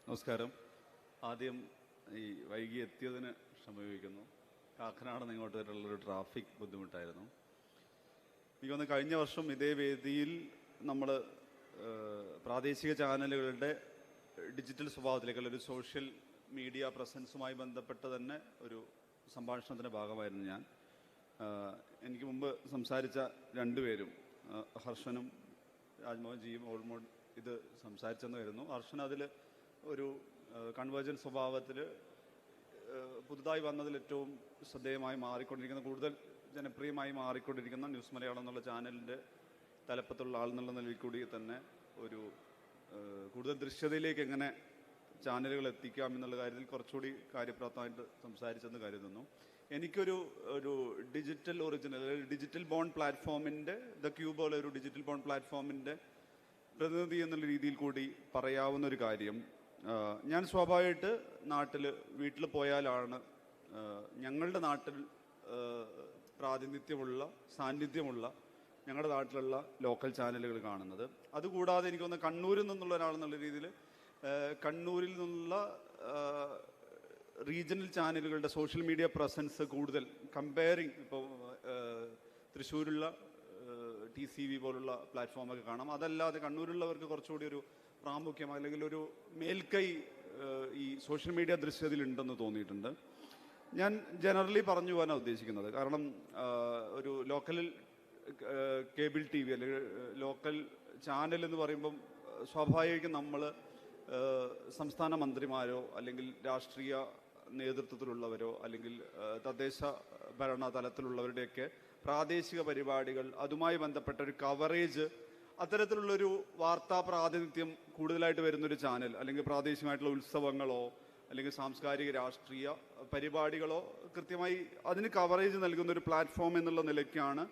നമസ്കാരം. ആദ്യം ഈ വൈകി എത്തിയതിന് ക്ഷമ ചോദിക്കുന്നു. കാക്കനാട് നിന്ന് ഇങ്ങോട്ട് വരെയുള്ളൊരു ട്രാഫിക് ബുദ്ധിമുട്ടായിരുന്നു. എനിക്ക് തോന്നുന്നു കഴിഞ്ഞ വർഷം ഇതേ വേദിയിൽ നമ്മൾ പ്രാദേശിക ചാനലുകളുടെ ഡിജിറ്റൽ സ്വഭാവത്തിലേക്കുള്ള ഒരു സോഷ്യൽ മീഡിയ പ്രസൻസുമായി ബന്ധപ്പെട്ട് തന്നെ ഒരു സംഭാഷണത്തിൻ്റെ ഭാഗമായിരുന്നു ഞാൻ. എനിക്ക് മുമ്പ് സംസാരിച്ച രണ്ടുപേരും ഹർഷനും രാജ്മോഹൻ ജിയും ഓൾമോഡ് ഇത് സംസാരിച്ചെന്ന് വരുന്നു. ഹർഷൻ അതിൽ ഒരു കൺവേർജൻ സ്വഭാവത്തിൽ പുതുതായി വന്നതിൽ ഏറ്റവും ശ്രദ്ധേയമായി മാറിക്കൊണ്ടിരിക്കുന്ന, കൂടുതൽ ജനപ്രിയമായി മാറിക്കൊണ്ടിരിക്കുന്ന ന്യൂസ് മലയാളം എന്നുള്ള ചാനലിൻ്റെ തലപ്പത്തുള്ള ആൾ എന്നുള്ള നിലയിൽ കൂടി തന്നെ ഒരു കൂടുതൽ ദൃശ്യതയിലേക്ക് എങ്ങനെ ചാനലുകൾ എത്തിക്കാം എന്നുള്ള കാര്യത്തിൽ കുറച്ചുകൂടി കാര്യപ്രാപ്തമായിട്ട് സംസാരിച്ചെന്ന് കരുതുന്നു. എനിക്കൊരു ഡിജിറ്റൽ ഒറിജിനൽ, ഡിജിറ്റൽ ബോൺ പ്ലാറ്റ്ഫോമിൻ്റെ ദ ക്യൂബ് പോലെ ഒരു ഡിജിറ്റൽ ബോൺ പ്ലാറ്റ്ഫോമിൻ്റെ പ്രതിനിധി എന്നുള്ള രീതിയിൽ കൂടി പറയാവുന്ന ഒരു കാര്യം, ഞാൻ സ്വാഭാവികമായിട്ട് വീട്ടിൽ പോയാലാണ് ഞങ്ങളുടെ നാട്ടിൽ പ്രാതിനിധ്യമുള്ള, സാന്നിധ്യമുള്ള ഞങ്ങളുടെ നാട്ടിലുള്ള ലോക്കൽ ചാനലുകൾ കാണുന്നത്. അതുകൂടാതെ എനിക്ക് തോന്നുന്നു കണ്ണൂരിൽ നിന്നുള്ള ഒരാളെന്നുള്ള രീതിയിൽ കണ്ണൂരിൽ നിന്നുള്ള റീജിയണൽ ചാനലുകളുടെ സോഷ്യൽ മീഡിയ പ്രസൻസ് കൂടുതൽ കമ്പയറിങ്, ഇപ്പോൾ തൃശ്ശൂരുള്ള TCV പോലുള്ള പ്ലാറ്റ്ഫോമൊക്കെ കാണാം. അതല്ലാതെ കണ്ണൂരുള്ളവർക്ക് കുറച്ചുകൂടി ഒരു പ്രാമുഖ്യം അല്ലെങ്കിൽ ഒരു മേൽക്കൈ ഈ സോഷ്യൽ മീഡിയ ദൃശ്യത്തിലുണ്ടെന്ന് തോന്നിയിട്ടുണ്ട്. ഞാൻ ജനറലി പറഞ്ഞു പോകാനാണ് ഉദ്ദേശിക്കുന്നത്. കാരണം ഒരു ലോക്കൽ കേബിൾ TV അല്ലെങ്കിൽ ലോക്കൽ ചാനൽ എന്ന് പറയുമ്പം സ്വാഭാവികം നമ്മൾ സംസ്ഥാന മന്ത്രിമാരോ അല്ലെങ്കിൽ രാഷ്ട്രീയ നേതൃത്വത്തിലുള്ളവരോ അല്ലെങ്കിൽ തദ്ദേശ ഭരണ തലത്തിലുള്ളവരുടെയൊക്കെ പ്രാദേശിക പരിപാടികൾ, അതുമായി ബന്ധപ്പെട്ട ഒരു കവറേജ്, അത്തരത്തിലുള്ളൊരു വാർത്താ പ്രാതിനിധ്യം കൂടുതലായിട്ട് വരുന്നൊരു ചാനൽ അല്ലെങ്കിൽ പ്രാദേശികമായിട്ടുള്ള ഉത്സവങ്ങളോ അല്ലെങ്കിൽ സാംസ്കാരിക രാഷ്ട്രീയ പരിപാടികളോ കൃത്യമായി അതിന് കവറേജ് നൽകുന്നൊരു പ്ലാറ്റ്ഫോം എന്നുള്ള നിലയ്ക്കാണ്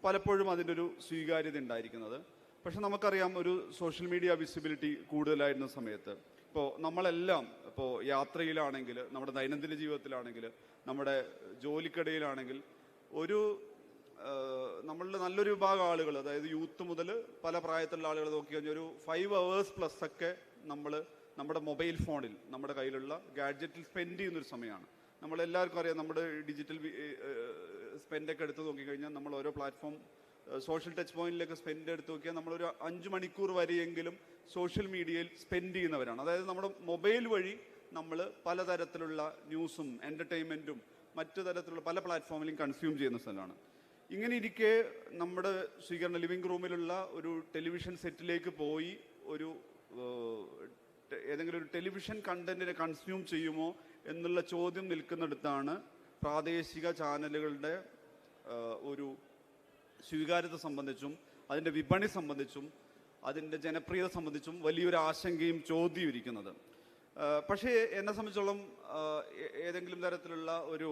പലപ്പോഴും അതിൻ്റെ ഒരു സ്വീകാര്യത ഉണ്ടായിരിക്കുന്നത്. പക്ഷെ നമുക്കറിയാം, ഒരു സോഷ്യൽ മീഡിയ വിസിബിലിറ്റി കൂടുതലായിരുന്ന സമയത്ത് ഇപ്പോൾ നമ്മളെല്ലാം, ഇപ്പോൾ യാത്രയിലാണെങ്കിൽ, നമ്മുടെ ദൈനംദിന ജീവിതത്തിലാണെങ്കിൽ, നമ്മുടെ ജോലിക്കിടയിലാണെങ്കിൽ, നമ്മളുടെ നല്ലൊരു വിഭാഗം ആളുകൾ, അതായത് യൂത്ത് മുതൽ പല പ്രായത്തിലുള്ള ആളുകൾ നോക്കി കഴിഞ്ഞാൽ ഒരു 5 hours പ്ലസ് ഒക്കെ നമ്മൾ നമ്മുടെ മൊബൈൽ ഫോണിൽ, നമ്മുടെ കയ്യിലുള്ള ഗാഡ്ജറ്റിൽ സ്പെൻഡ് ചെയ്യുന്നൊരു സമയമാണ്. നമ്മളെല്ലാവർക്കും അറിയാം, നമ്മുടെ ഡിജിറ്റൽ സ്പെൻഡൊക്കെ എടുത്ത് നോക്കിക്കഴിഞ്ഞാൽ നമ്മൾ ഓരോ പ്ലാറ്റ്ഫോം സോഷ്യൽ ടച്ച് പോയിന്റിലേക്ക് സ്പെൻഡ് എടുത്ത് നോക്കിയാൽ നമ്മളൊരു 5 മണിക്കൂർ വരെയെങ്കിലും സോഷ്യൽ മീഡിയയിൽ സ്പെൻഡ് ചെയ്യുന്നവരാണ്. അതായത് നമ്മുടെ മൊബൈൽ വഴി നമ്മൾ പലതരത്തിലുള്ള ന്യൂസും എൻ്റർടൈൻമെൻറ്റും മറ്റു തരത്തിലുള്ള പല പ്ലാറ്റ്ഫോമിലും കൺസ്യൂം ചെയ്യുന്ന സ്ഥലമാണ്. ഇങ്ങനെ ഇരിക്കെ നമ്മുടെ സ്വീകരണ ലിവിങ് റൂമിലുള്ള ഒരു ടെലിവിഷൻ സെറ്റിലേക്ക് പോയി ഏതെങ്കിലും ഒരു ടെലിവിഷൻ കണ്ടന്റിനെ കൺസ്യൂം ചെയ്യുമോ എന്നുള്ള ചോദ്യം നിൽക്കുന്നിടത്താണ് പ്രാദേശിക ചാനലുകളുടെ ഒരു സ്വീകാര്യത സംബന്ധിച്ചും അതിൻ്റെ വിപണി സംബന്ധിച്ചും അതിൻ്റെ ജനപ്രിയത സംബന്ധിച്ചും വലിയൊരു ആശങ്കയും ചോദ്യവും ഇരിക്കുന്നത്. പക്ഷേ എന്നെ സംബന്ധിച്ചോളം ഏതെങ്കിലും തരത്തിലുള്ള ഒരു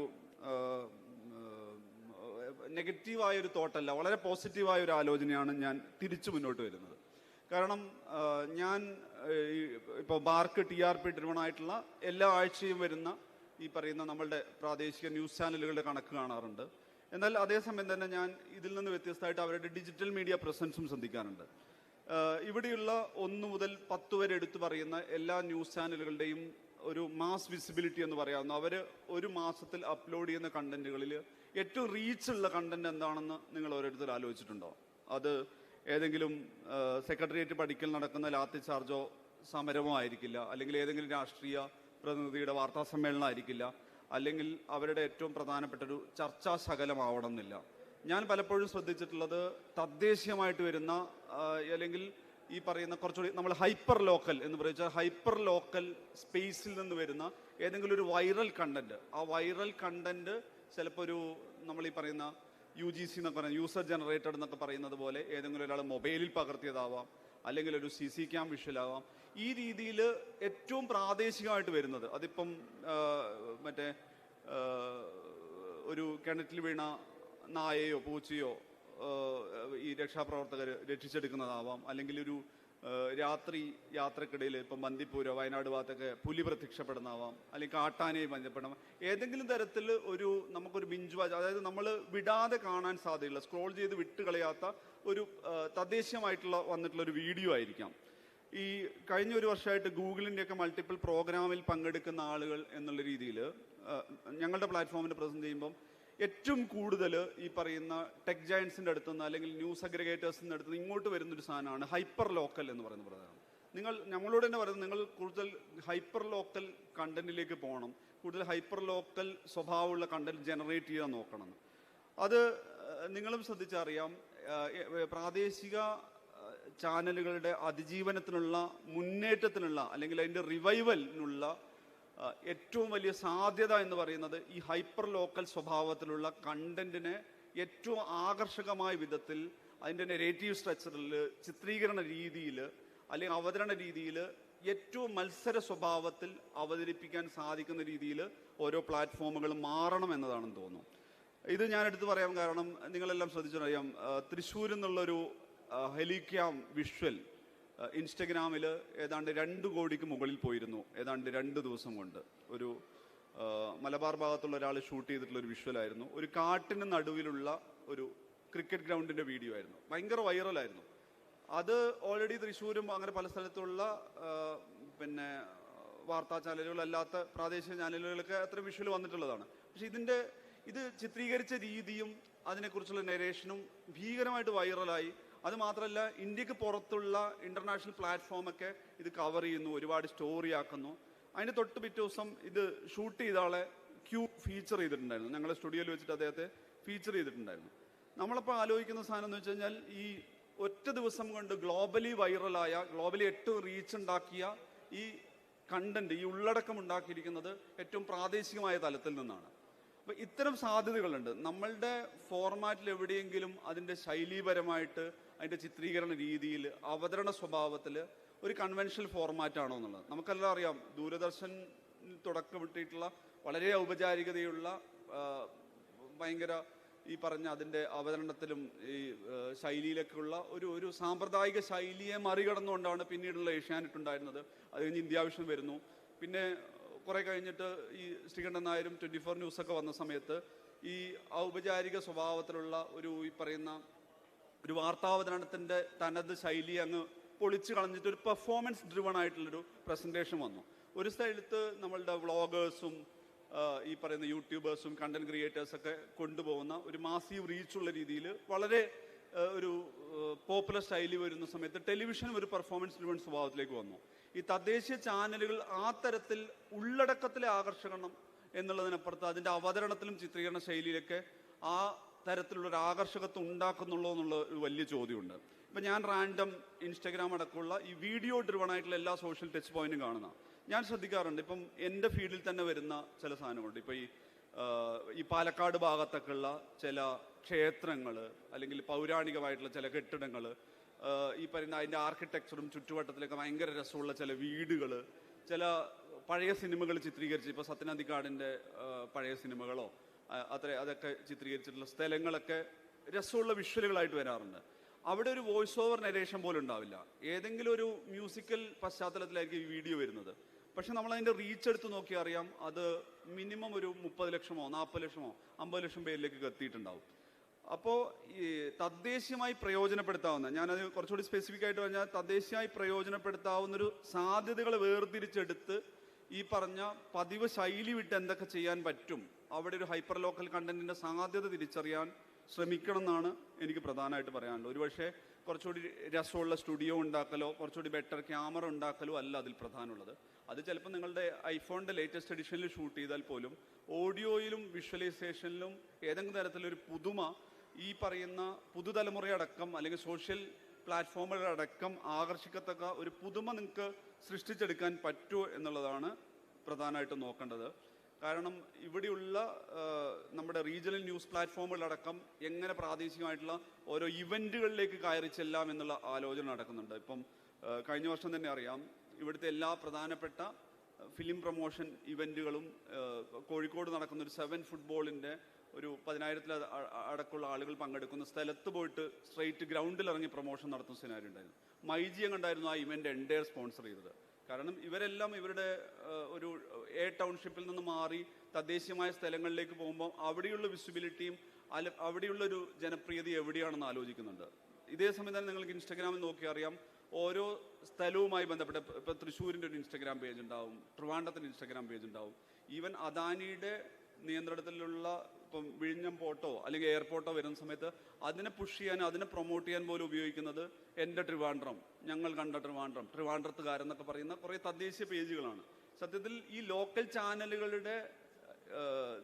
നെഗറ്റീവായൊരു തോട്ടല്ല, വളരെ പോസിറ്റീവായ ഒരു ആലോചനയാണ് ഞാൻ തിരിച്ചു മുന്നോട്ട് വരുന്നത്. കാരണം ഞാൻ ഇപ്പോൾ ബാർക്ക് TRP ഡ്രിവണായിട്ടുള്ള എല്ലാ ആഴ്ചയും വരുന്ന ഈ പറയുന്ന നമ്മളുടെ പ്രാദേശിക ന്യൂസ് ചാനലുകളുടെ കണക്ക് കാണാറുണ്ട്. എന്നാൽ അതേസമയം തന്നെ ഞാൻ ഇതിൽ നിന്ന് വ്യത്യസ്തമായിട്ട് അവരുടെ ഡിജിറ്റൽ മീഡിയ പ്രസൻസും ശ്രദ്ധിക്കാറുണ്ട്. ഇവിടെയുള്ള 1 മുതൽ 10 വരെ എടുത്തു പറയുന്ന എല്ലാ ന്യൂസ് ചാനലുകളുടെയും ഒരു മാസ് വിസിബിലിറ്റി എന്ന് പറയാവുന്ന, അവർ ഒരു മാസത്തിൽ അപ്ലോഡ് ചെയ്യുന്ന കണ്ടന്റുകളിൽ ഏറ്റവും റീച്ചുള്ള കണ്ടന്റ് എന്താണെന്ന് നിങ്ങൾ ഓരോരുത്തർ ആലോചിച്ചിട്ടുണ്ടോ? അത് ഏതെങ്കിലും സെക്രട്ടേറിയറ്റ് പടിക്കൽ നടക്കുന്ന ലാത്തി ചാർജോ സമരമോ ആയിരിക്കില്ല, അല്ലെങ്കിൽ ഏതെങ്കിലും രാഷ്ട്രീയ പ്രതിനിധിയുടെ വാർത്താ സമ്മേളനം ആയിരിക്കില്ല, അല്ലെങ്കിൽ അവരുടെ ഏറ്റവും പ്രധാനപ്പെട്ട ഒരു ചർച്ചാ ശകലമാവണം എന്നില്ല. ഞാൻ പലപ്പോഴും ശ്രദ്ധിച്ചിട്ടുള്ളത് തദ്ദേശീയമായിട്ട് വരുന്ന അല്ലെങ്കിൽ ഈ പറയുന്ന കുറച്ചുകൂടി നമ്മൾ ഹൈപ്പർ ലോക്കൽ എന്ന് പറയുക, ഹൈപ്പർ ലോക്കൽ സ്പേസിൽ നിന്ന് വരുന്ന ഏതെങ്കിലും ഒരു വൈറൽ കണ്ടന്റ്, ആ വൈറൽ കണ്ടന്റ് ചിലപ്പോൾ ഒരു നമ്മൾ ഈ പറയുന്ന UGC എന്നൊക്കെ പറയുന്നത്, യൂസർ ജനറേറ്റഡ് എന്നൊക്കെ പറയുന്നത് പോലെ ഏതെങ്കിലും ഒരാൾ മൊബൈലിൽ പകർത്തിയതാവാം, അല്ലെങ്കിൽ ഒരു CC ക്യാം വിഷ്വലാവാം. ഈ രീതിയിൽ ഏറ്റവും പ്രാദേശികമായിട്ട് വരുന്നത്, അതിപ്പം മറ്റേ ഒരു കിണറ്റിൽ വീണ നായയോ പൂച്ചയോ ഈ രക്ഷാപ്രവർത്തകർ രക്ഷിച്ചെടുക്കുന്നതാവാം, അല്ലെങ്കിൽ ഒരു രാത്രി യാത്രക്കിടയിൽ ഇപ്പം ബന്ദിപ്പൂരോ വയനാട് ഭാഗത്തൊക്കെ പുലി പ്രത്യക്ഷപ്പെടുന്നതാവാം, അല്ലെങ്കിൽ കാട്ടാനയെ ബന്ധപ്പെടാം. ഏതെങ്കിലും തരത്തിൽ നമുക്കൊരു ബിഞ്ച് വാച്ച്, അതായത് നമ്മൾ വിടാതെ കാണാൻ സാധ്യതയുള്ള, സ്ക്രോൾ ചെയ്ത് വിട്ട് കളയാത്ത ഒരു തദ്ദേശീയമായിട്ടുള്ള വന്നിട്ടുള്ള ഒരു വീഡിയോ ആയിരിക്കാം. ഈ കഴിഞ്ഞ ഒരു വർഷമായിട്ട് ഗൂഗിളിൻ്റെയൊക്കെ മൾട്ടിപ്പിൾ പ്രോഗ്രാമിൽ പങ്കെടുക്കുന്ന ആളുകൾ എന്നുള്ള രീതിയിൽ ഞങ്ങളുടെ പ്ലാറ്റ്ഫോമിൽ പ്രസൻറ്റ് ചെയ്യുമ്പം ഏറ്റവും കൂടുതൽ ഈ പറയുന്ന ടെക് ജയൻസിൻ്റെ അടുത്തുനിന്ന് അല്ലെങ്കിൽ ന്യൂസ് അഗ്രിഗേറ്റേഴ്സിൻ്റെ അടുത്തുനിന്ന് ഇങ്ങോട്ട് വരുന്നൊരു സാധനമാണ് ഹൈപ്പർ ലോക്കൽ എന്ന് പറയുന്ന പ്രധാനം. ഞങ്ങളോട് തന്നെ പറയുന്നത് നിങ്ങൾ കൂടുതൽ ഹൈപ്പർ ലോക്കൽ കണ്ടന്റിലേക്ക് പോകണം, കൂടുതൽ ഹൈപ്പർ ലോക്കൽ സ്വഭാവമുള്ള കണ്ടന്റ് ജനറേറ്റ് ചെയ്യാൻ നോക്കണം. അത് നിങ്ങളും ശ്രദ്ധിച്ചറിയാം, പ്രാദേശിക ചാനലുകളുടെ അതിജീവനത്തിനുള്ള, മുന്നേറ്റത്തിനുള്ള അല്ലെങ്കിൽ അതിൻ്റെ റിവൈവലിനുള്ള ഏറ്റവും വലിയ സാധ്യത എന്ന് പറയുന്നത് ഈ ഹൈപ്പർ ലോക്കൽ സ്വഭാവത്തിലുള്ള കണ്ടന്റിനെ ഏറ്റവും ആകർഷകമായ വിധത്തിൽ അതിൻ്റെ നെറേറ്റീവ് സ്ട്രക്ചറിൽ, ചിത്രീകരണ രീതിയിൽ അല്ലെങ്കിൽ അവതരണ രീതിയിൽ ഏറ്റവും മത്സര സ്വഭാവത്തിൽ അവതരിപ്പിക്കാൻ സാധിക്കുന്ന രീതിയിൽ ഓരോ പ്ലാറ്റ്ഫോമുകളും മാറണം എന്നതാണെന്ന് തോന്നുന്നു. ഇത് ഞാൻ എടുത്തു പറയാം, കാരണം നിങ്ങളെല്ലാം ശ്രദ്ധിച്ചറിയാം, തൃശ്ശൂരിൽ നിന്നുള്ളൊരു ഹെലിക്യാം വിഷ്വൽ ഇൻസ്റ്റഗ്രാമിൽ ഏതാണ്ട് 2 കോടിക്ക് മുകളിൽ പോയിരുന്നു ഏതാണ്ട് 2 ദിവസം കൊണ്ട്. ഒരു മലബാർ ഭാഗത്തുള്ള ഒരാൾ ഷൂട്ട് ചെയ്തിട്ടുള്ള ഒരു വിഷ്വലായിരുന്നു. ഒരു കാട്ടിന് നടുവിലുള്ള ഒരു ക്രിക്കറ്റ് ഗ്രൗണ്ടിൻ്റെ വീഡിയോ ആയിരുന്നു, ഭയങ്കര വൈറലായിരുന്നു. അത് ഓൾറെഡി തൃശ്ശൂരും അങ്ങനെ പല സ്ഥലത്തുള്ള പിന്നെ വാർത്താ ചാനലുകളല്ലാത്ത പ്രാദേശിക ചാനലുകളൊക്കെ അത്ര വിഷ്വൽ വന്നിട്ടുള്ളതാണ്. പക്ഷെ ഇത് ചിത്രീകരിച്ച രീതിയും അതിനെക്കുറിച്ചുള്ള നെരേഷനും ഭീകരമായിട്ട് വൈറലായി. അത് മാത്രമല്ല, ഇന്ത്യക്ക് പുറത്തുള്ള ഇൻ്റർനാഷണൽ പ്ലാറ്റ്ഫോമൊക്കെ ഇത് കവർ ചെയ്യുന്നു, ഒരുപാട് സ്റ്റോറി ആക്കുന്നു. അതിന് തൊട്ട് പിറ്റേ ദിവസം ഇത് ഷൂട്ട് ചെയ്ത ആളെ ഫീച്ചർ ചെയ്തിട്ടുണ്ടായിരുന്നു, ഞങ്ങളുടെ സ്റ്റുഡിയോയിൽ വെച്ചിട്ട് അദ്ദേഹത്തെ ഫീച്ചർ ചെയ്തിട്ടുണ്ടായിരുന്നു. നമ്മളപ്പോൾ ആലോചിക്കുന്ന സാധനം എന്ന് വെച്ച് കഴിഞ്ഞാൽ, ഈ ഒറ്റ ദിവസം കൊണ്ട് ഗ്ലോബലി വൈറലായ, ഗ്ലോബലി ഏറ്റവും റീച്ച് ഉണ്ടാക്കിയ ഈ കണ്ടന്റ്, ഈ ഉള്ളടക്കം ഉണ്ടാക്കിയിരിക്കുന്നത് ഏറ്റവും പ്രാദേശികമായ തലത്തിൽ നിന്നാണ്. അപ്പോൾ ഇത്തരം സാധ്യതകളുണ്ട്. നമ്മളുടെ ഫോർമാറ്റിൽ എവിടെയെങ്കിലും അതിൻ്റെ ശൈലീപരമായിട്ട്, അതിൻ്റെ ചിത്രീകരണ രീതിയിൽ, അവതരണ സ്വഭാവത്തിൽ ഒരു കൺവെൻഷണൽ ഫോർമാറ്റാണോ എന്നുള്ളത് നമുക്കെല്ലാം അറിയാം. ദൂരദർശൻ തുടക്കമിട്ടിട്ടുള്ള വളരെ ഔപചാരികതയുള്ള, ഭയങ്കര ഈ പറഞ്ഞ അതിൻ്റെ അവതരണത്തിലും ഈ ശൈലിയിലൊക്കെയുള്ള ഒരു സാമ്പ്രദായിക ശൈലിയെ മറികടന്നുകൊണ്ടാണ് പിന്നീടുള്ള ഏഷ്യാനെറ്റ് ഉണ്ടായിരുന്നത്. അത് കഴിഞ്ഞ് ഇന്ത്യ വിഷൻ വരുന്നു. പിന്നെ കുറെ കഴിഞ്ഞിട്ട് ഈ ശ്രീകണ്ഠൻ നായരും 24 ന്യൂസൊക്കെ വന്ന സമയത്ത് ഈ ഔപചാരിക സ്വഭാവത്തിലുള്ള ഈ പറയുന്ന ഒരു വാർത്താവതരണത്തിൻ്റെ തനത് ശൈലി അങ്ങ് പൊളിച്ചു കളഞ്ഞിട്ട് ഒരു പെർഫോമൻസ് ഡ്രിവൺ ആയിട്ടുള്ളൊരു പ്രസൻറ്റേഷൻ വന്നു. ഒരു സ്ഥലത്ത് നമ്മളുടെ വ്ളോഗേഴ്സും ഈ പറയുന്ന യൂട്യൂബേഴ്സും കണ്ടന്റ് ക്രിയേറ്റേഴ്സൊക്കെ കൊണ്ടുപോകുന്ന ഒരു മാസീവ് റീച്ചുള്ള രീതിയിൽ വളരെ ഒരു പോപ്പുലർ സ്റ്റൈലിൽ വരുന്ന സമയത്ത് ടെലിവിഷൻ ഒരു പെർഫോമൻസ് ഡ്രിവൺ സ്വഭാവത്തിലേക്ക് വന്നു. ഈ തദ്ദേശീയ ചാനലുകൾ ആ തരത്തിൽ ഉള്ളടക്കത്തിലെ ആകർഷണം എന്നുള്ളതിനപ്പുറത്ത് അതിൻ്റെ അവതരണത്തിലും ചിത്രീകരണ ശൈലിയിലൊക്കെ ആ തരത്തിലുള്ളൊരു ആകർഷകത്വം ഉണ്ടാക്കുന്നുള്ളൂ എന്നുള്ള ഒരു വലിയ ചോദ്യമുണ്ട്. ഇപ്പം ഞാൻ റാൻഡം ഇൻസ്റ്റഗ്രാം അടക്കമുള്ള ഈ വീഡിയോ ഡ്രിവൺ ആയിട്ടുള്ള എല്ലാ സോഷ്യൽ ടച്ച് പോയിന്റും കാണുന്ന ഞാൻ ശ്രദ്ധിക്കാറുണ്ട്. ഇപ്പം എൻ്റെ ഫീൽഡിൽ തന്നെ വരുന്ന ചില സാധനങ്ങളുണ്ട്. ഇപ്പം ഈ പാലക്കാട് ഭാഗത്തൊക്കെയുള്ള ചില ക്ഷേത്രങ്ങൾ, അല്ലെങ്കിൽ പൗരാണികമായിട്ടുള്ള ചില കെട്ടിടങ്ങൾ, ഈ പറയുന്ന അതിൻ്റെ ആർക്കിടെക്ചറും ചുറ്റുവട്ടത്തിലൊക്കെ ഭയങ്കര രസമുള്ള ചില വീടുകൾ, ചില പഴയ സിനിമകൾ ചിത്രീകരിച്ച്, ഇപ്പോൾ സത്യനന്ദിക്കാടിൻ്റെ പഴയ സിനിമകളോ അതൊക്കെ ചിത്രീകരിച്ചിട്ടുള്ള സ്ഥലങ്ങളൊക്കെ രസമുള്ള വിഷ്വലുകളായിട്ട് വരാറുണ്ട്. അവിടെ ഒരു വോയിസ് ഓവർ നരേഷൻ പോലും ഉണ്ടാവില്ല. ഏതെങ്കിലും ഒരു മ്യൂസിക്കൽ പശ്ചാത്തലത്തിലായിരിക്കും ഈ വീഡിയോ വരുന്നത്. പക്ഷെ നമ്മളതിൻ്റെ റീച്ച് എടുത്ത് നോക്കിയാൽ അറിയാം, അത് മിനിമം ഒരു 30 ലക്ഷമോ 40 ലക്ഷമോ 50 ലക്ഷം പേരിലേക്ക് എത്തിയിട്ടുണ്ടാവും. അപ്പോൾ ഈ തദ്ദേശീയമായി പ്രയോജനപ്പെടുത്താവുന്ന, ഞാനത് കുറച്ചുകൂടി സ്പെസിഫിക് ആയിട്ട് പറഞ്ഞാൽ, തദ്ദേശീയമായി പ്രയോജനപ്പെടുത്താവുന്നൊരു സാധ്യതകളെ വേർതിരിച്ചെടുത്ത് ഈ പറഞ്ഞ പതിവ് ശൈലി വിട്ട് എന്തൊക്കെ ചെയ്യാൻ പറ്റും, അവിടെ ഒരു ഹൈപ്പർ ലോക്കൽ കണ്ടന്റിൻ്റെ സാധ്യത തിരിച്ചറിയാൻ ശ്രമിക്കണം എന്നാണ് എനിക്ക് പ്രധാനമായിട്ട് പറയാനുള്ളത്. ഒരുപക്ഷെ കുറച്ചുകൂടി രസമുള്ള സ്റ്റുഡിയോ ഉണ്ടാക്കലോ കുറച്ചുകൂടി ബെറ്റർ ക്യാമറ ഉണ്ടാക്കലോ അല്ല അതിൽ പ്രധാനമുള്ളത്. അത് ചിലപ്പോൾ നിങ്ങളുടെ ഐഫോണിൻ്റെ ലേറ്റസ്റ്റ് എഡിഷനിൽ ഷൂട്ട് ചെയ്താൽ പോലും ഓഡിയോയിലും വിഷ്വലൈസേഷനിലും ഏതെങ്കിലും തരത്തിലൊരു പുതുമ ഈ പറയുന്ന പുതുതലമുറയടക്കം അല്ലെങ്കിൽ സോഷ്യൽ പ്ലാറ്റ്ഫോമുകളടക്കം ആകർഷിക്കത്തക്ക ഒരു പുതുമ നിങ്ങൾക്ക് സൃഷ്ടിച്ചെടുക്കാൻ പറ്റുമോ എന്നുള്ളതാണ് പ്രധാനമായിട്ടും നോക്കേണ്ടത്. കാരണം ഇവിടെയുള്ള നമ്മുടെ റീജിയണൽ ന്യൂസ് പ്ലാറ്റ്ഫോമുകളടക്കം എങ്ങനെ പ്രാദേശികമായിട്ടുള്ള ഓരോ ഇവൻറ്റുകളിലേക്ക് കയറി ചെല്ലാം എന്നുള്ള ആലോചന നടക്കുന്നുണ്ട്. ഇപ്പം കഴിഞ്ഞ വർഷം തന്നെ അറിയാം, ഇവിടുത്തെ എല്ലാ പ്രധാനപ്പെട്ട ഫിലിം പ്രൊമോഷൻ ഇവൻറ്റുകളും കോഴിക്കോട് നടക്കുന്ന ഒരു 7 ഫുട്ബോളിൻ്റെ ഒരു 10,000 അടക്കമുള്ള ആളുകൾ പങ്കെടുക്കുന്ന സ്ഥലത്ത് പോയിട്ട് സ്ട്രെയിറ്റ് ഗ്രൗണ്ടിൽ ഇറങ്ങി പ്രൊമോഷൻ നടത്തുന്ന സിനാരി ഉണ്ടായിരുന്നു. മൈജി കണ്ടായിരുന്നു ആ ഇവൻ്റ് എൻഡയർ സ്പോൺസർ ചെയ്തത്. കാരണം ഇവരെല്ലാം ഇവരുടെ ഒരു ടൗൺഷിപ്പിൽ നിന്ന് മാറി തദ്ദേശീയമായ സ്ഥലങ്ങളിലേക്ക് പോകുമ്പോൾ അവിടെയുള്ള വിസിബിലിറ്റിയും അവിടെയുള്ളൊരു ജനപ്രിയത എവിടെയാണെന്ന് ആലോചിക്കുന്നുണ്ട്. ഇതേ സമയം തന്നെ നിങ്ങൾക്ക് ഇൻസ്റ്റഗ്രാമിൽ നോക്കി അറിയാം, ഓരോ സ്ഥലവുമായി ബന്ധപ്പെട്ട ഇപ്പോൾ തൃശ്ശൂരിൻ്റെ ഒരു ഇൻസ്റ്റഗ്രാം പേജ് ഉണ്ടാവും, ട്രിവാൻഡ്രത്തിൻ്റെ ഇൻസ്റ്റഗ്രാം പേജ് ഉണ്ടാവും. ഈവൻ അദാനിയുടെ നിയന്ത്രണത്തിലുള്ള ഇപ്പം വിഴിഞ്ഞം പോർട്ടോ അല്ലെങ്കിൽ എയർപോർട്ടോ വരുന്ന സമയത്ത് അതിനെ പുഷ് ചെയ്യാൻ, അതിനെ പ്രൊമോട്ട് ചെയ്യാൻ പോലും ഉപയോഗിക്കുന്നത് എൻ്റെ ട്രിവാൻഡ്രം, ഞങ്ങൾ കണ്ട ട്രിവാൻഡ്രം, ട്രിവാൻഡ്രത്തുകാരെന്നൊക്കെ പറയുന്ന കുറേ തദ്ദേശീയ പേജുകളാണ്. സത്യത്തിൽ ഈ ലോക്കൽ ചാനലുകളുടെ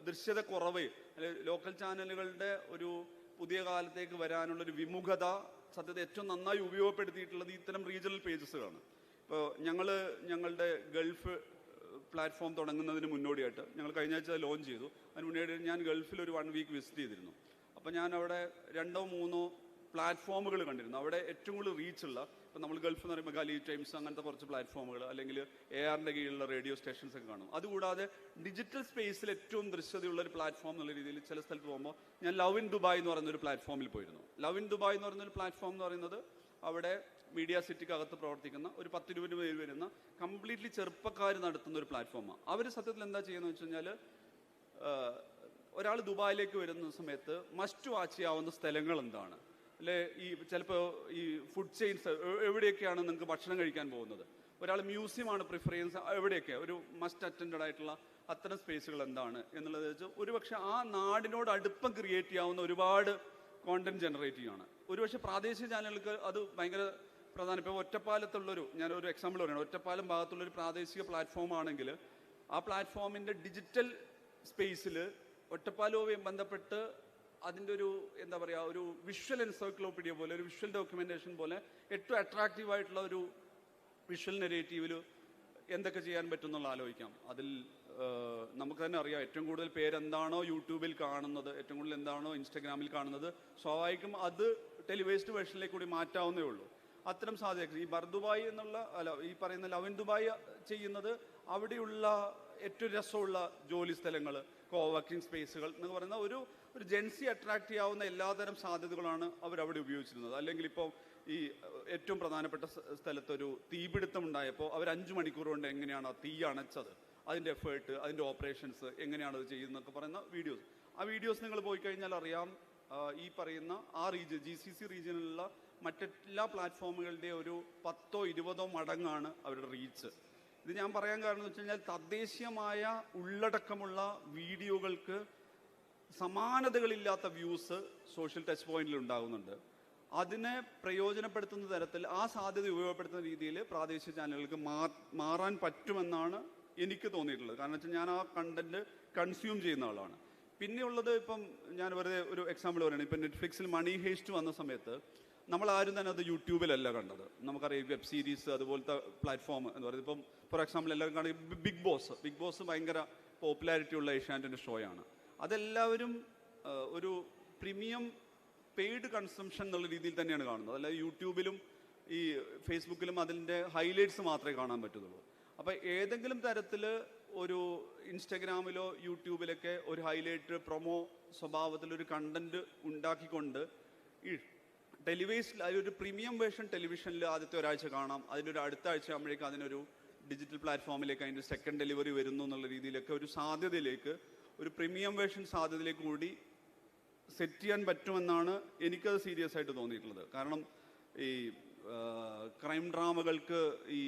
ദൃശ്യത കുറവ്, അല്ലെങ്കിൽ ലോക്കൽ ചാനലുകളുടെ ഒരു പുതിയ കാലത്തേക്ക് വരാനുള്ളൊരു വിമുഖത സത്യത്തിൽ ഏറ്റവും നന്നായി ഉപയോഗപ്പെടുത്തിയിട്ടുള്ളത് ഇത്തരം റീജിയണൽ പേജസുകളാണ്. ഇപ്പോൾ ഞങ്ങളുടെ ഗൾഫ് പ്ലാറ്റ്ഫോം തുടങ്ങുന്നതിന് മുന്നോടിയായിട്ട് ഞങ്ങൾ കഴിഞ്ഞ ആഴ്ച ലോഞ്ച് ചെയ്തു. അതിന് മുന്നോടിയായിട്ട് ഞാൻ ഗൾഫിൽ ഒരു 1 വീക്ക് വിസിറ്റ് ചെയ്തിരുന്നു. അപ്പോൾ ഞാൻ അവിടെ 2 or 3 പ്ലാറ്റ്ഫോമുകൾ കണ്ടിരുന്നു. അവിടെ ഏറ്റവും കൂടുതൽ റീച്ചുള്ള, ഇപ്പോൾ നമ്മൾ ഗൾഫ് എന്ന് പറയുമ്പോൾ ഗലി ടൈംസ് അങ്ങനത്തെ കുറച്ച് പ്ലാറ്റ്ഫോമുകൾ, അല്ലെങ്കിൽ ARന്റെ കീഴിലുള്ള റേഡിയോ സ്റ്റേഷൻസ് ഒക്കെ കാണും. അതുകൂടാതെ ഡിജിറ്റൽ സ്പേസിൽ ഏറ്റവും ദൃശ്യതയുള്ള ഒരു പ്ലാറ്റ്ഫോം എന്നുള്ള രീതിയിൽ ചില സ്ഥലത്ത് പോകുമ്പോൾ ഞാൻ ലവ് ഇൻ ദുബായ് എന്ന് പറയുന്ന ഒരു പ്ലാറ്റ്ഫോമിൽ പോയിരുന്നു. ലവ് ഇൻ ദുബായ് എന്ന് പറയുന്ന ഒരു പ്ലാറ്റ്ഫോം എന്ന് പറയുന്നത് അവിടെ മീഡിയ സിറ്റിക്കകത്ത് പ്രവർത്തിക്കുന്ന ഒരു 10-20 പേര് വരുന്ന കംപ്ലീറ്റ്ലി ചെറുപ്പക്കാർ നടത്തുന്ന ഒരു പ്ലാറ്റ്ഫോമാണ്. അവർ സത്യത്തിൽ എന്താ ചെയ്യുന്നത് വെച്ച് കഴിഞ്ഞാൽ, ഒരാൾ ദുബായിലേക്ക് വരുന്ന സമയത്ത് മസ്റ്റ് വാച്ച് ചെയ്യാവുന്ന സ്ഥലങ്ങൾ എന്താണ്, അല്ലെ ഈ ചിലപ്പോൾ ഈ ഫുഡ് ചെയിൻസ് എവിടെയൊക്കെയാണ് നിങ്ങൾക്ക് ഭക്ഷണം കഴിക്കാൻ പോകുന്നത്, ഒരാൾ മ്യൂസിയമാണ് പ്രിഫർ ചെയ്യുന്ന എവിടെയൊക്കെ ഒരു മസ്റ്റ് അറ്റൻഡഡ് ആയിട്ടുള്ള അത്തരം സ്പേസുകൾ എന്താണ് എന്നുള്ളത് വെച്ച് ഒരുപക്ഷെ ആ നാടിനോട് അടുപ്പം ക്രിയേറ്റ് ചെയ്യാവുന്ന ഒരുപാട് കോണ്ടന്റ് ജനറേറ്റ് ചെയ്യുകയാണ്. ഒരുപക്ഷെ പ്രാദേശിക ചാനലുകൾക്ക് അത് ഭയങ്കര പ്രധാനം. ഇപ്പോൾ ഒറ്റപ്പാലത്തുള്ളൊരു, ഞാനൊരു എക്സാമ്പിൾ പറയുന്നത്, ഒറ്റപ്പാലം ഭാഗത്തുള്ളൊരു പ്രാദേശിക പ്ലാറ്റ്ഫോം ആണെങ്കിൽ ആ പ്ലാറ്റ്ഫോമിൻ്റെ ഡിജിറ്റൽ സ്പേസിൽ ഒറ്റപ്പാലവുമായി ബന്ധപ്പെട്ട് അതിൻ്റെ ഒരു എന്താ പറയുക, ഒരു വിഷ്വൽ എൻസൈക്ലോപീഡിയ പോലെ, ഒരു വിഷ്വൽ ഡോക്യുമെൻറ്റേഷൻ പോലെ ഏറ്റവും അട്രാക്റ്റീവ് ആയിട്ടുള്ള ഒരു വിഷ്വൽ നെറേറ്റീവിൽ എന്തൊക്കെ ചെയ്യാൻ പറ്റും എന്നുള്ള ആലോചിക്കാം. അതിൽ നമുക്ക് തന്നെ അറിയാം, ഏറ്റവും കൂടുതൽ പേരെന്താണോ യൂട്യൂബിൽ കാണുന്നത്, ഏറ്റവും കൂടുതൽ എന്താണോ ഇൻസ്റ്റഗ്രാമിൽ കാണുന്നത്, സ്വാഭാവികം അത് ടെലിവൈസ്ഡ് വേർഷനിലേക്ക് കൂടി മാറ്റാവുന്നേ ഉള്ളൂ. അത്തരം സാധ്യത ഈ ബർദുബായ് എന്നുള്ള ഈ പറയുന്ന ലവ് ഇൻ ദുബായ് ചെയ്യുന്നത് അവിടെയുള്ള ഏറ്റവും രസമുള്ള ജോലി സ്ഥലങ്ങൾ, കോവർക്കിംഗ് സ്പേസുകൾ എന്ന് പറയുന്ന ഒരു ജെൻസി അട്രാക്ട് ചെയ്യാവുന്ന എല്ലാതരം സാധ്യതകളാണ് അവരവിടെ ഉപയോഗിച്ചിരുന്നത്. അല്ലെങ്കിൽ ഇപ്പോൾ ഈ ഏറ്റവും പ്രധാനപ്പെട്ട സ്ഥലത്തൊരു തീപിടുത്തം ഉണ്ടായപ്പോൾ അവർ 5 മണിക്കൂർ കൊണ്ട് എങ്ങനെയാണ് ആ തീ അണച്ചത്, അതിൻ്റെ എഫേർട്ട്, അതിൻ്റെ ഓപ്പറേഷൻസ് എങ്ങനെയാണ് അത് ചെയ്യുന്നതൊക്കെ പറയുന്ന വീഡിയോസ്. ആ വീഡിയോസ് നിങ്ങൾ പോയി കഴിഞ്ഞാൽ അറിയാം, ഈ പറയുന്ന ആ റീജിയൻ GCC റീജിയനിലുള്ള മറ്റെല്ലാ പ്ലാറ്റ്ഫോമുകളുടെ ഒരു 10 or 20 മടങ്ങാണ് അവരുടെ റീച്ച്. ഇത് ഞാൻ പറയാൻ കാരണം എന്ന് വെച്ച് കഴിഞ്ഞാൽ, തദ്ദേശീയമായ ഉള്ളടക്കമുള്ള വീഡിയോകൾക്ക് സമാനതകളില്ലാത്ത വ്യൂസ് സോഷ്യൽ ടച്ച് പോയിന്റിൽ ഉണ്ടാകുന്നുണ്ട്. അതിനെ പ്രയോജനപ്പെടുത്തുന്ന തരത്തിൽ, ആ സാധ്യത ഉപയോഗപ്പെടുത്തുന്ന രീതിയിൽ പ്രാദേശിക ചാനലുകൾക്ക് മാറാൻ പറ്റുമെന്നാണ് എനിക്ക് തോന്നിയിട്ടുള്ളത്. കാരണം വെച്ചാൽ ഞാൻ ആ കണ്ടന്റ് കൺസ്യൂം ചെയ്യുന്ന ആളാണ്. പിന്നെയുള്ളത്, ഇപ്പം ഞാൻ വെറുതെ ഒരു എക്സാമ്പിൾ പറയുകയാണ്. ഇപ്പം നെറ്റ്ഫ്ലിക്സിൽ മണി ഹേസ്റ്റ് വന്ന സമയത്ത് നമ്മളാരും തന്നെ അത് യൂട്യൂബിലല്ല കണ്ടത്. നമുക്കറിയാം വെബ് സീരീസ് അതുപോലത്തെ പ്ലാറ്റ്ഫോം എന്ന് പറയുന്നത്, ഇപ്പം ഫോർ എക്സാമ്പിൾ എല്ലാവരും കാണുക ബിഗ് ബോസ് ഭയങ്കര പോപ്പുലാരിറ്റി ഉള്ള ഏഷ്യാനെറ്റിൻ്റെ ഷോയാണ്. അതെല്ലാവരും ഒരു പ്രീമിയം പെയ്ഡ് കൺസംഷൻ എന്നുള്ള രീതിയിൽ തന്നെയാണ് കാണുന്നത്. അല്ലാതെ യൂട്യൂബിലും ഈ ഫേസ്ബുക്കിലും അതിൻ്റെ ഹൈലൈറ്റ്സ് മാത്രമേ കാണാൻ പറ്റുള്ളൂ. അപ്പോൾ ഏതെങ്കിലും തരത്തിൽ ഒരു ഇൻസ്റ്റഗ്രാമിലോ യൂട്യൂബിലൊക്കെ ഒരു ഹൈലൈറ്റ് പ്രൊമോ സ്വഭാവത്തിലൊരു കണ്ടന്റ് ഉണ്ടാക്കിക്കൊണ്ട് ഈ ടെലിവൈസിൽ അതിലൊരു പ്രീമിയം വേർഷൻ ടെലിവിഷനിൽ ആദ്യത്തെ ഒരാഴ്ച കാണാം, അതിൻ്റെ അടുത്ത ആഴ്ച ആകുമ്പോഴേക്കും അതിനൊരു ഡിജിറ്റൽ പ്ലാറ്റ്ഫോമിലേക്ക് അതിൻ്റെ സെക്കൻഡ് ഡെലിവറി വരുന്നു എന്നുള്ള രീതിയിലൊക്കെ ഒരു സാധ്യതയിലേക്ക്, ഒരു പ്രീമിയം വേർഷൻ സാധ്യതയിലേക്ക് കൂടി സെറ്റ് ചെയ്യാൻ പറ്റുമെന്നാണ് എനിക്കത് സീരിയസ് ആയിട്ട് തോന്നിയിട്ടുള്ളത്. കാരണം ഈ ക്രൈം ഡ്രാമകൾക്ക് ഈ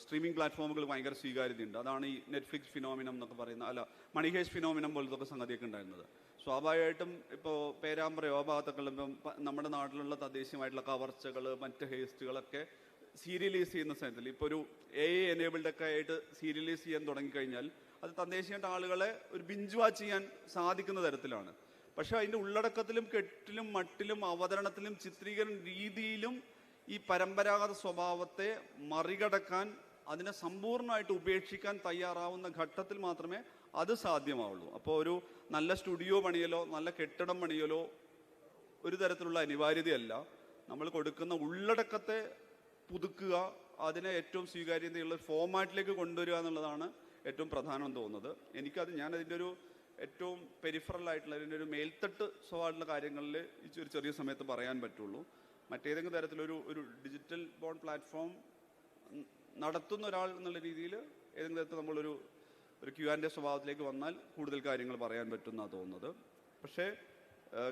സ്ട്രീമിംഗ് പ്ലാറ്റ്ഫോമുകൾ ഭയങ്കര സ്വീകാര്യതയുണ്ട്. അതാണ് ഈ നെറ്റ്ഫ്ലിക്സ് ഫിനോമിനം എന്നൊക്കെ പറയുന്ന, അല്ല മണി ഹേസ്റ്റ് ഫിനോമിനം പോലത്തെ സംഗതിയൊക്കെ ഉണ്ടായിരുന്നത്. സ്വാഭാവികമായിട്ടും ഇപ്പോൾ പേരാമ്പ്രയോ ആ ഭാഗത്തൊക്കെ ഇപ്പം നമ്മുടെ നാട്ടിലുള്ള തദ്ദേശീയമായിട്ടുള്ള കവർച്ചകൾ, മറ്റ് ഹേസ്റ്റുകളൊക്കെ സീരിയലൈസ് ചെയ്യുന്ന സമയത്തിൽ, ഇപ്പോൾ ഒരു AI എനേബിൾഡ് ഒക്കെ ആയിട്ട് സീരിയലൈസ് ചെയ്യാൻ തുടങ്ങിക്കഴിഞ്ഞാൽ അത് തദ്ദേശീയമായിട്ട് ആളുകളെ ഒരു ബിഞ്ച് വാച്ച് ചെയ്യാൻ സാധിക്കുന്ന തരത്തിലാണ്. പക്ഷെ അതിൻ്റെ ഉള്ളടക്കത്തിലും കെട്ടിലും മട്ടിലും അവതരണത്തിലും ചിത്രീകരണ രീതിയിലും ഈ പരമ്പരാഗത സ്വഭാവത്തെ മറികടക്കാൻ, അതിനെ സമ്പൂർണ്ണമായിട്ട് ഉപേക്ഷിക്കാൻ തയ്യാറാവുന്ന ഘട്ടത്തിൽ മാത്രമേ അത് സാധ്യമാവുള്ളൂ. അപ്പോൾ ഒരു നല്ല സ്റ്റുഡിയോ പണിയലോ നല്ല കെട്ടിടം പണിയലോ ഒരു തരത്തിലുള്ള അനിവാര്യതയല്ല. നമ്മൾ കൊടുക്കുന്ന ഉള്ളടക്കത്തെ പുതുക്കുക, അതിനെ ഏറ്റവും സ്വീകാര്യതയുള്ള ഫോമാറ്റിലേക്ക് കൊണ്ടുവരിക എന്നുള്ളതാണ് ഏറ്റവും പ്രധാനം തോന്നുന്നത്. ഞാനതിൻ്റെ ഒരു ഏറ്റവും പെരിഫറൽ ആയിട്ടുള്ള, അതിൻ്റെ ഒരു മേൽത്തട്ട് സ്വഭാവമുള്ള കാര്യങ്ങളിൽ ഒരു ചെറിയ സമയത്ത് പറയാൻ പറ്റുള്ളൂ. മറ്റേതെങ്കിലും തരത്തിലൊരു ഡിജിറ്റൽ ബോൺ പ്ലാറ്റ്ഫോം നടത്തുന്ന ഒരാൾ എന്നുള്ള രീതിയിൽ ഏതെങ്കിലും തരത്തിൽ നമ്മളൊരു Q&A സ്വഭാവത്തിലേക്ക് വന്നാൽ കൂടുതൽ കാര്യങ്ങൾ പറയാൻ പറ്റുമെന്നാണ് തോന്നുന്നത്. പക്ഷേ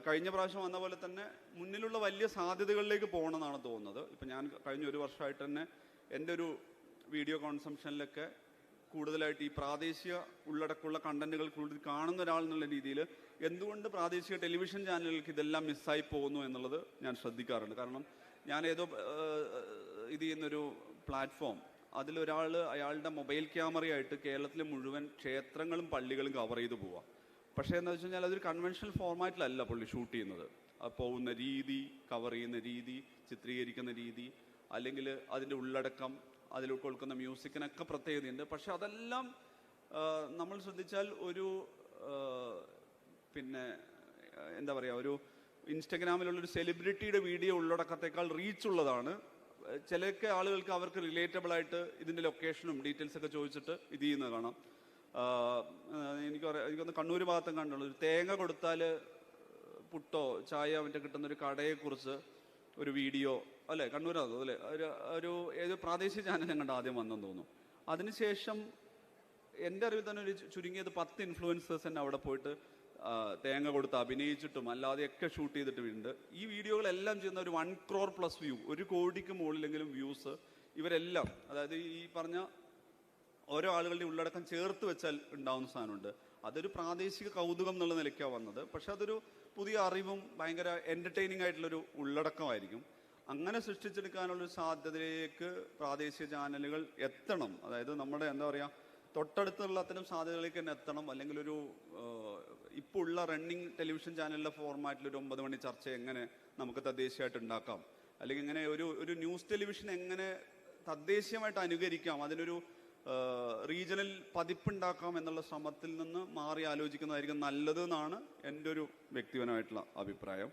കഴിഞ്ഞ പ്രാവശ്യം വന്ന പോലെ തന്നെ മുന്നിലുള്ള വലിയ സാധ്യതകളിലേക്ക് പോകണമെന്നാണ് തോന്നുന്നത്. ഇപ്പം ഞാൻ കഴിഞ്ഞ ഒരു വർഷമായിട്ട് തന്നെ എൻ്റെ ഒരു വീഡിയോ കോൺസംഷനിലൊക്കെ കൂടുതലായിട്ട് ഈ പ്രാദേശിക ഉള്ളടക്കമുള്ള കണ്ടന്റുകൾ കൂടുതൽ കാണുന്ന ഒരാൾ എന്നുള്ള രീതിയിൽ എന്തുകൊണ്ട് പ്രാദേശിക ടെലിവിഷൻ ചാനലുകൾക്ക് ഇതെല്ലാം മിസ്സായി പോകുന്നു എന്നുള്ളത് ഞാൻ ശ്രദ്ധിക്കാറുണ്ട്. കാരണം ഞാൻ ഏതോ ഇത് ചെയ്യുന്നൊരു പ്ലാറ്റ്ഫോം, അതിലൊരാൾ അയാളുടെ മൊബൈൽ ക്യാമറയായിട്ട് കേരളത്തിലെ മുഴുവൻ ക്ഷേത്രങ്ങളും പള്ളികളും കവർ ചെയ്ത് പോവാം. പക്ഷേ എന്താ വെച്ച് കഴിഞ്ഞാൽ അതൊരു കൺവെൻഷണൽ ഫോർമാറ്റിലല്ല പുള്ളി ഷൂട്ട് ചെയ്യുന്നത്. പോകുന്ന രീതി, കവർ ചെയ്യുന്ന രീതി, ചിത്രീകരിക്കുന്ന രീതി, അല്ലെങ്കിൽ അതിൻ്റെ ഉള്ളടക്കം, അതിൽ ഉൾക്കൊള്ളുന്ന മ്യൂസിക്കിനൊക്കെ പ്രത്യേകതയുണ്ട്. പക്ഷെ അതെല്ലാം നമ്മൾ ശ്രദ്ധിച്ചാൽ ഒരു പിന്നെ എന്താ പറയുക, ഒരു ഇൻസ്റ്റഗ്രാമിലുള്ളൊരു സെലിബ്രിറ്റിയുടെ വീഡിയോ ഉള്ളടക്കത്തേക്കാൾ റീച്ച് ഉള്ളതാണ്. ചിലക്ക് ആളുകൾക്ക് അവർക്ക് റിലേറ്റബിളായിട്ട് ഇതിൻ്റെ ലൊക്കേഷനും ഡീറ്റെയിൽസൊക്കെ ചോദിച്ചിട്ട് ഇത് ചെയ്യുന്നത് കാണാം. എനിക്കൊന്ന് കണ്ണൂർ ഭാഗത്തും കണ്ടുള്ളൂ, ഒരു തേങ്ങ കൊടുത്താൽ പുട്ടോ ചായ മറ്റേ കിട്ടുന്നൊരു കടയെക്കുറിച്ച് ഒരു വീഡിയോ, അല്ലേ, കണ്ണൂരാണോ അല്ലേ, ഒരു ഏത് പ്രാദേശിക ചാനലും കണ്ട് ആദ്യം വന്നെന്ന് തോന്നുന്നു. അതിനുശേഷം എൻ്റെ അറിവിൽ തന്നെ ഒരു ചുരുങ്ങിയത് 10 ഇൻഫ്ലുവൻസേഴ്സ് തന്നെ അവിടെ പോയിട്ട് തേങ്ങ കൊടുത്ത് അഭിനയിച്ചിട്ടും അല്ലാതെയൊക്കെ ഷൂട്ട് ചെയ്തിട്ടുണ്ട്. ഈ വീഡിയോകളെല്ലാം ചെയ്യുന്ന ഒരു 1 crore പ്ലസ് വ്യൂ, 1 കോടിക്ക് മുകളിലെങ്കിലും വ്യൂസ് ഇവരെല്ലാം, അതായത് ഈ പറഞ്ഞ ഓരോ ആളുകളുടെ ഉള്ളടക്കം ചേർത്ത് വെച്ചാൽ ഉണ്ടാവുന്ന സാധനമുണ്ട്. അതൊരു പ്രാദേശിക കൗതുകം എന്നുള്ള നിലയ്ക്കാണ് വന്നത്. പക്ഷെ അതൊരു പുതിയ അറിവും ഭയങ്കര എൻ്റർടൈനിങ് ആയിട്ടുള്ളൊരു ഉള്ളടക്കമായിരിക്കും. അങ്ങനെ സൃഷ്ടിച്ചെടുക്കാനുള്ളൊരു സാധ്യതയിലേക്ക് പ്രാദേശിക ചാനലുകൾ എത്തണം. അതായത് നമ്മുടെ എന്താ പറയുക, തൊട്ടടുത്തുള്ള അത്തരം സാധ്യതകളിലേക്ക് തന്നെ എത്തണം. അല്ലെങ്കിൽ ഒരു ഇപ്പോൾ ഉള്ള റണ്ണിങ് ടെലിവിഷൻ ചാനലിലെ ഫോർമാറ്റിലൊരു 9 മണി ചർച്ച എങ്ങനെ നമുക്ക് തദ്ദേശീയമായിട്ട് ഉണ്ടാക്കാം, അല്ലെങ്കിൽ ഇങ്ങനെ ഒരു ന്യൂസ് ടെലിവിഷൻ എങ്ങനെ തദ്ദേശീയമായിട്ട് അനുകരിക്കാം, അതിനൊരു റീജിയണൽ പതിപ്പുണ്ടാക്കാം എന്നുള്ള ശ്രമത്തിൽ നിന്ന് മാറി ആലോചിക്കുന്നതായിരിക്കും നല്ലത് എന്നാണ് എൻ്റെ ഒരു വ്യക്തിപരമായിട്ടുള്ള അഭിപ്രായം.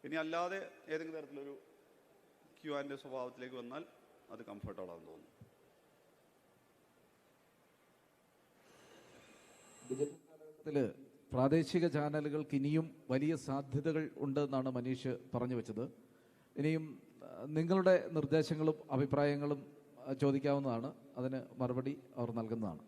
ഇനി അല്ലാതെ ഏതെങ്കിലും തരത്തിലൊരു Q&A സ്വഭാവത്തിലേക്ക് വന്നാൽ അത് കംഫർട്ടബിൾ ആണെന്ന് തോന്നുന്നു. പ്രാദേശിക ചാനലുകൾക്ക് ഇനിയും വലിയ സാധ്യതകൾ ഉണ്ട് എന്നാണ് മനീഷ് പറഞ്ഞു വെച്ചത്. ഇനിയും നിങ്ങളുടെ നിർദ്ദേശങ്ങളും അഭിപ്രായങ്ങളും ചോദിക്കാവുന്നതാണ്. അതിന് മറുപടി അവർ നൽകുന്നതാണ്.